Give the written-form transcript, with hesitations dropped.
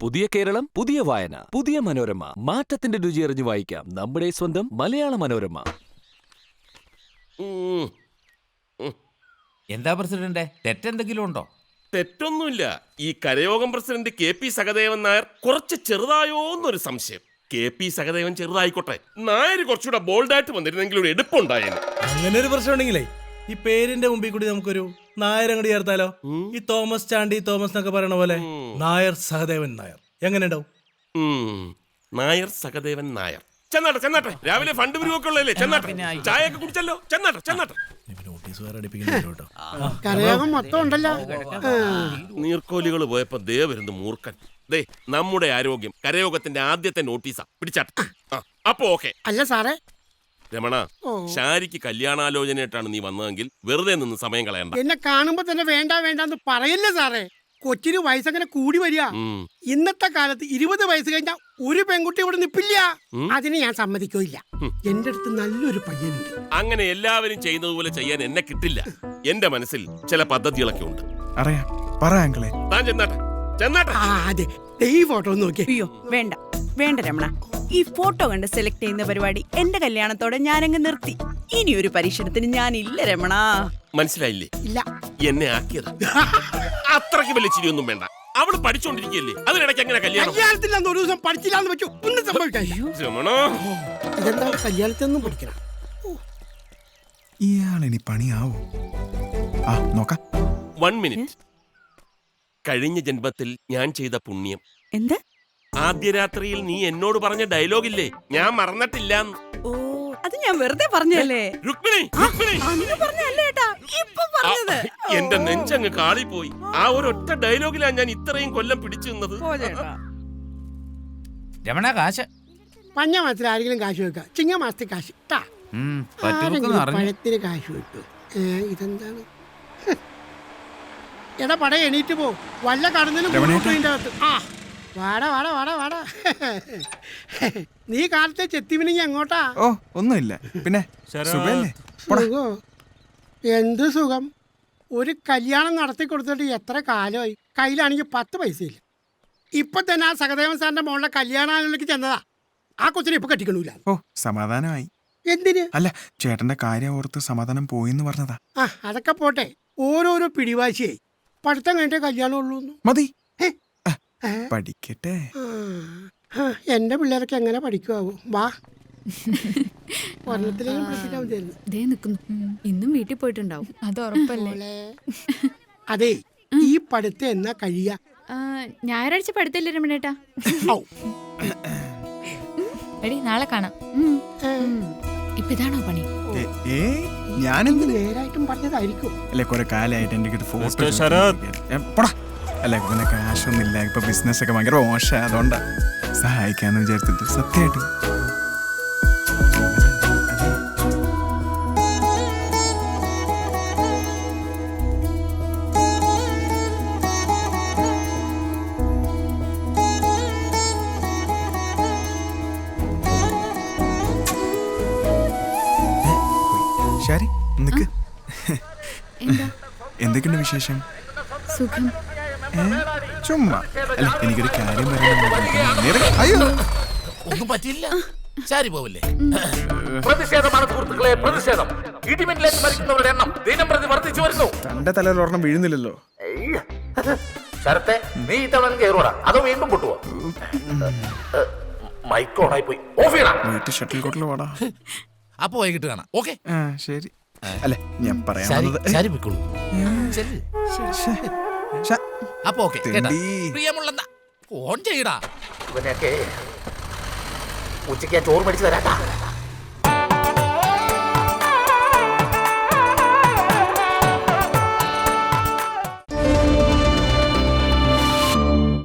പുതിയ കേരളം, പുതിയ വായന, പുതിയ മനോരമ. മാറ്റത്തിന്റെ രുചി അറിഞ്ഞു വായിക്കാം നമ്മുടെ സ്വന്തം മലയാള മനോരമ. എന്താ പ്രസിഡന്റ്, തെറ്റെന്തെങ്കിലും ഉണ്ടോ? തെറ്റൊന്നുമില്ല. ഈ കരയോഗം പ്രസിഡന്റ് KP സഹദേവൻ നായർ കുറച്ച് ചെറുതായോന്നൊരു സംശയം. KP സഹദേവൻ ചെറുതായിക്കോട്ടെ, നായർ കുറച്ചുകൂടെ ബോൾഡായിട്ട് വന്നിരുന്നെങ്കിൽ ഒരു എടുപ്പുണ്ടായേനെ. അങ്ങനെ ഒരു പ്രശ്നം ഉണ്ടെങ്കിലേ ഈ പേരിന്റെ മുമ്പിൽ കൂടി നമുക്കൊരു നായർ അങ്ങോട്ട് ചേർത്താലോ? ഈ തോമസ് ചാണ്ടി തോമസ് എന്നൊക്കെ പറയണ പോലെ നായർ സഹദേവൻ നായർ എങ്ങനെ ഉണ്ടാവും? നായർ സഹദേവൻ നായർ. ചെന്നാട്ടെ രാവിലെ ഫണ്ട് പിരിവൊക്കെ ഉള്ളതല്ലേ? ചെന്നാട്ടെ, ചായ ഒക്കെ കുടിച്ചല്ലോ. ചെന്നാട്ടെ. കരയോഗം മൊത്തം ഉണ്ടല്ലോ. നീർക്കോലികൾ പോയപ്പോ ദേ വരുന്നു മൂർഖൻ. ദേ നമ്മുടെ ആരോഗ്യം കരയോഗത്തിന്റെ ആദ്യത്തെ നോട്ടീസാ. പിടിച്ചാട്ടെ. അപ്പൊ ഓക്കെ അല്ല സാറേ. രമണ, ഷാരിക്ക് കല്യാണാലോചനയായിട്ടാണ് നീ വന്നതെങ്കിൽ വെറുതെ നിന്ന് സമയം കളയണ്ട. എന്നെ കാണുമ്പോ തന്നെ വേണ്ടെന്ന് പറയല്ലേ സാറേ. കൊച്ചിന് വയസ്സങ്ങനെ കൂടി വരിക. ഇന്നത്തെ കാലത്ത് 20 വയസ്സ് കഴിഞ്ഞാൽ ഒരു പെൺകുട്ടി ഇവിടെ നിപ്പില്ല. അതിന് ഞാൻ സമ്മതിക്കില്ല. എന്റെ അടുത്ത് നല്ലൊരു പയ്യനുണ്ട്. അങ്ങനെ എല്ലാവരും ചെയ്യുന്നത് പോലെ ചെയ്യാൻ എന്നെ കിട്ടില്ല. എന്റെ മനസ്സിൽ ചില പദ്ധതികളൊക്കെ ഉണ്ട്. അറിയാം, പറ അങ്കിളെ. താൻ ചെന്നാട്ടെ. അതെ, ഈ ഫോട്ടോ നോക്കി. അയ്യോ വേണ്ട രമണ, ഈ ഫോട്ടോ കണ്ട് സെലക്ട് ചെയ്യുന്ന പരിപാടി എന്റെ കല്യാണത്തോടെ ഞാനങ്ങ് നിർത്തി. ഇനി ഒരു പരീക്ഷണത്തിന് ഞാനില്ല രമണ. മനസ്സിലായില്ലേ? ഇല്ല, എന്നെ ആക്കിയത്. അത്രയ്ക്ക് വലിയ ചിരിയൊന്നും വേണ്ട. അവള് പഠിച്ചോണ്ടിരിക്കുകയല്ലേ, അതിനിടയ്ക്ക് എങ്ങനെ കല്യാണം? കല്യാണത്തിൽ ഒരു ദിവസം പഠിച്ചില്ലാന്ന് വെച്ചു ഒന്നും സംഭവിക്കില്ല. ഇതെന്താ കല്യാണത്തിനൊന്നും പഠിക്കണം? ഇയാളിനി പണിയാവോ? നോക്കാം. 1 മിനിറ്റ്. കഴിഞ്ഞ ജന്മത്തിൽ ഞാൻ ചെയ്ത പുണ്യം. എന്ത്? ആദ്യ രാത്രിയിൽ നീ എന്നോട് പറഞ്ഞ ഡയലോഗില്ലേ, ഞാൻ മറന്നിട്ടില്ല. ഓ, അത് ഞാൻ വെറുതെ പറഞ്ഞല്ലേ. രുക്മിണി, എന്റെ നെഞ്ചങ്ങ് കാളിപ്പോയി. ആ ഒരൊറ്റ ഡയലോഗിലാണ് ഞാൻ ഇത്രയും കൊല്ലം പിടിച്ചു നിന്നത്. രമണ, കാശ് പഞ്ഞ മാസത്തിൽ ആരെങ്കിലും കാശ് വെക്ക, ചിങ്ങ മാസത്തിൽ കാശ് പഴത്തിന് കാശ് വെക്കു. ഇതെന്താണ്? എടാ പട എണീറ്റ് പോ, വല്ല കടന്നിലും വാടാ. നീ കാലത്തെ ചെത്തിമിനിങ്ങി എങ്ങോട്ടാ? ഒന്നുമില്ല. പിന്നെ സുഖോ? എന്ത് സുഖം? ഒരു കല്യാണം നടത്തി കൊടുത്തിട്ട് എത്ര കാലമായി? കയ്യിലാണെങ്കിൽ 10 പൈസയില്ല. ഇപ്പൊ തന്നെ ആ സഹദേവൻ സാറിന്റെ മോളുടെ കല്യാണാലോചനയ്ക്ക് ചെന്നതാ. ആ കൊച്ചിനെ ഇപ്പൊ കെട്ടിക്കണൂല. സമാധാനമായി. എന്തിന്? അല്ല, ചേട്ടന്റെ കാര്യം ഓർത്ത് സമാധാനം പോയിന്ന് പറഞ്ഞതാ. അതൊക്കെ പോട്ടെ, ഓരോരോ പിടിവാശിയായി. പഠിത്തം കഴിഞ്ഞിട്ടേ കല്യാണം ഉള്ളൂ. മതി, പഠിക്കട്ടെ. എന്റെ പിള്ളേരൊക്കെ എങ്ങനെ പഠിക്കുവാകും? വാ, പഠനത്തിലേക്ക് പഠിപ്പിക്കാൻ മതിയായിരുന്നു. ഇന്നും വീട്ടിൽ പോയിട്ടുണ്ടാവും, അത് ഉറപ്പല്ലേ? അതെ, ഈ പഠിത്തം എന്നാ കഴിയാ? ഞായറാഴ്ച പഠിത്തല്ലേ രമണേട്ടാ? എടി, നാളെ കാണാം. ഇപ്പൊ ഇതാണോ പണി? ഞാനെന്ത് നേരായിട്ടും പറഞ്ഞതായിരിക്കും. അല്ലെ, കുറെ കാലമായിട്ട് എന്റെ ഫോട്ടോ അല്ല, പിന്നെ കാശൊന്നുമില്ല. ഇപ്പൊ ബിസിനസ് ഒക്കെ ഭയങ്കര മോശം, അതുകൊണ്ടാ സഹായിക്കാന്ന് വിചാരിച്ചിട്ട്. സത്യമായിട്ട് ശരി, നിക്ക്. എന്തൊക്കെയുണ്ട് വിശേഷം? സുഖം. ചുമ്മാ അല്ല, എനിക്കൊരു കാര്യം പറയാൻ. അയ്യോ, ഒന്നും പറ്റില്ല. ശരി, പോവില്ലേ? പ്രതിഷേധമാണ് സുഹൃത്തുക്കളെ, പ്രതിഷേധം. ഇടിമിന്നലേറ്റ് മരിക്കുന്നവരുടെ എണ്ണം ദിനംപ്രതി വർദ്ധിച്ചു വരുന്നു. തന്റെ തലയിൽ ഒരെണ്ണം വീഴുന്നില്ലല്ലോ. ശരത്തെ, നീ ഇത്തവണ കയറൂടാ, അതോ വീണ്ടും പൊട്ടുവോ? മൈക്ക് ഓണായി പോയി. ഓഫ് ചെയ്യണം. ഷട്ടിൽ കോട്ടിൽ വാടാ. അപ്പൊ വൈകിട്ട് കാണാം. ഓക്കെ, ശരി. അല്ല, ഞാൻ പറയാൻ അപ്പൊ ഓക്കെ. പ്രിയമുള്ള ഫോൺ ചെയ്യടാ. ഇവനെയൊക്കെ ഉച്ചയ്ക്ക് ചോറ് മേടിച്ചു തരാട്ടാ.